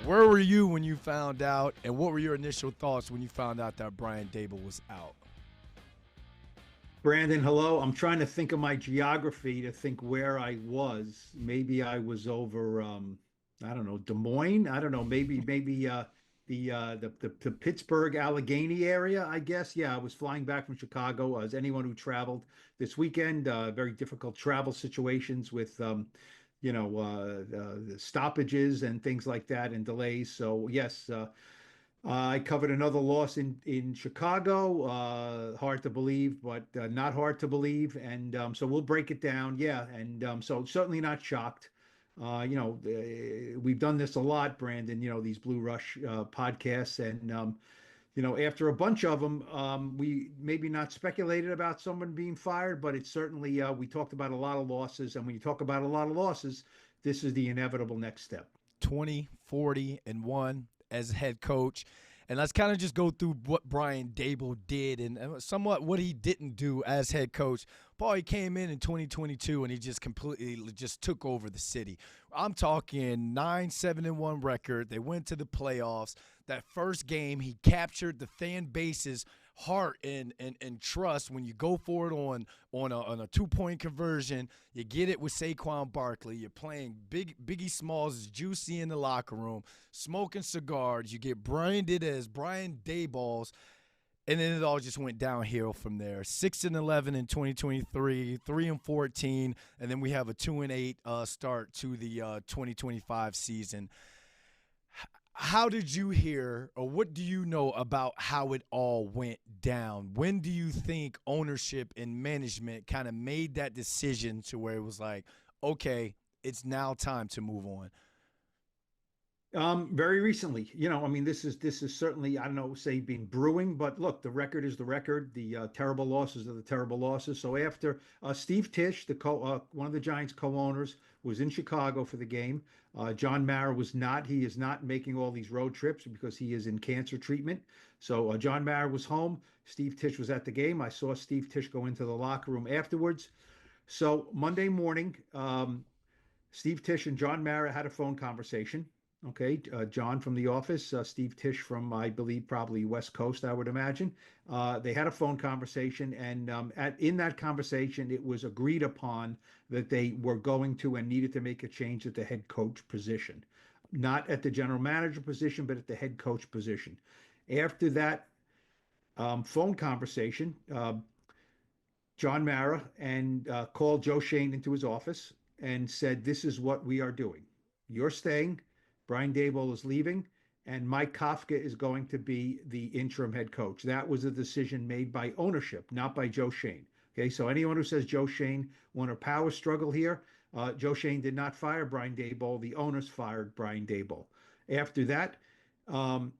Where were you when you found out, and what were your initial thoughts when you found out that Brian Daboll was out? Brandon, hello. I'm trying to think of my geography to think where I was. Maybe I was over, I don't know, Des Moines. I don't know. Maybe the Pittsburgh Allegheny area. I guess. Yeah, I was flying back from Chicago. As anyone who traveled this weekend, very difficult travel situations with, stoppages and things like that and delays. So yes. I covered another loss in Chicago. Hard to believe, but not hard to believe. And so we'll break it down. Yeah, and so certainly not shocked. We've done this a lot, Brandon. These Blue Rush podcasts, and after a bunch of them, we maybe not speculated about someone being fired, but it's certainly we talked about a lot of losses, and when you talk about a lot of losses, this is the inevitable next step. 20, 40, and 1 as head coach. And let's kind of just go through what Brian Daboll did and somewhat what he didn't do as head coach. Paul, he came in 2022 and he just completely just took over the city. I'm talking 9-7-1 record. They went to the playoffs. That first game, he captured the fan base's heart and trust when you go for it on a 2-point conversion. You get it with Saquon Barkley. You're playing Biggie Smalls is juicy in the locker room, smoking cigars. You get branded as Brian Dabolls. And then it all just went downhill from there. 6-11 in 2023, 3-14, and then we have a 2-8 start to the 2025 season. How did you hear, or what do you know about how it all went down? When do you think ownership and management kind of made that decision to where it was like, okay, it's now time to move on? Very recently, I mean, this is certainly, I don't know, say been brewing, but look, the record is the record. The terrible losses are the terrible losses. So after Steve Tisch, one of the Giants co-owners, was in Chicago for the game. John Mara was not. He is not making all these road trips because he is in cancer treatment. So John Mara was home. Steve Tisch was at the game. I saw Steve Tisch go into the locker room afterwards. So Monday morning, Steve Tisch and John Mara had a phone conversation. Okay, John from the office, Steve Tisch from, I believe, probably West Coast, I would imagine. They had a phone conversation, and in that conversation, it was agreed upon that they were going to and needed to make a change at the head coach position, not at the general manager position, but at the head coach position. After that phone conversation, John Mara and called Joe Shane into his office and said, "This is what we are doing. You're staying. Brian Daboll is leaving, and Mike Kafka is going to be the interim head coach." That was a decision made by ownership, not by Joe Shane. Okay, so anyone who says Joe Shane won a power struggle here, Joe Shane did not fire Brian Daboll. The owners fired Brian Daboll. After that, um,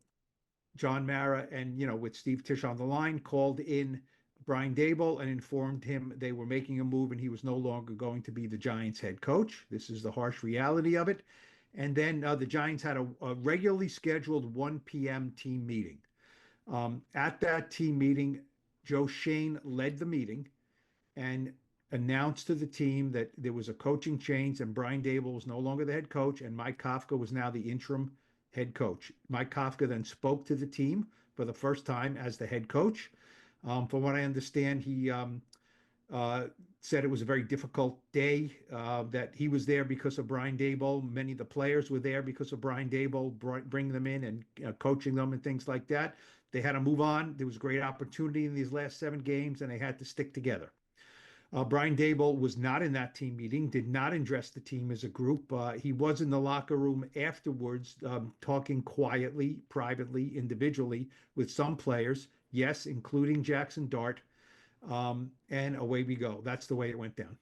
John Mara and, with Steve Tisch on the line, called in Brian Daboll and informed him they were making a move and he was no longer going to be the Giants head coach. This is the harsh reality of it. And then the Giants had a regularly scheduled 1 p.m. team meeting. At that team meeting, Joe Shane led the meeting and announced to the team that there was a coaching change and Brian Daboll was no longer the head coach and Mike Kafka was now the interim head coach. Mike Kafka then spoke to the team for the first time as the head coach. From what I understand, he said it was a very difficult day, that he was there because of Brian Daboll. Many of the players were there because of Brian Daboll, bring them in and coaching them and things like that. They had to move on. There was great opportunity in these last 7 games, and they had to stick together. Brian Daboll was not in that team meeting, did not address the team as a group. He was in the locker room afterwards, talking quietly, privately, individually with some players, yes, including Jackson Dart. And away we go. That's the way it went down.